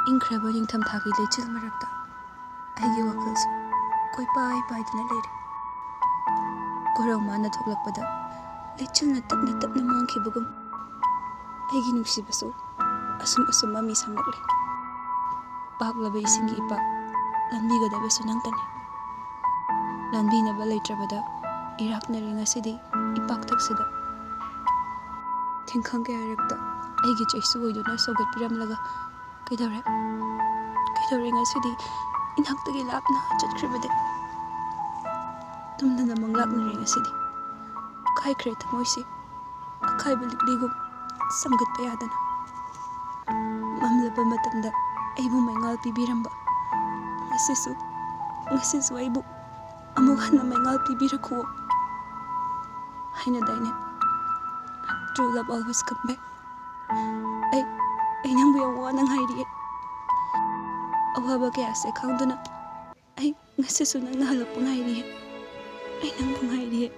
इंख्रबा निंगथम थागी लेचिल मरक्ता आइगे वखलसु कोई पाई पाइदना लेरे कोरौ माना थोकलकपदा लेचिलना तपना मांखिबगुम आइगे नुक्सिबसु असुम ममी सामलकले पाकलबा इसिंगी इपा लंबिगदबसु नंगतने लंबिनबा लेत्रबदा इराकनरि ngasiदी इपाक तकसिदा थिंखंग के आरक्ता आइगे चैसु ओइदुना सोगत पिरमलगा कइदौरे ngasiदी इनहक्तगी लापना चटख्रिबदे तुमदना मंगलाकनरि ngasiदी खाइख्रे थमोइसि अखाइबा लिकलिगुम समगतपा यादना ममलबा मतमदा आइबु मैंगाल पिबिरंबा ngasisu आइबु अमुक हन्ना मैंगाल पिबिरखुओ हाइना दाइने True love always come back. I nang buya wa nang hairi. Awaba kaya se khang duna. Ay ngasi su nang nahalap pang hairi. Ay nang pang hairi.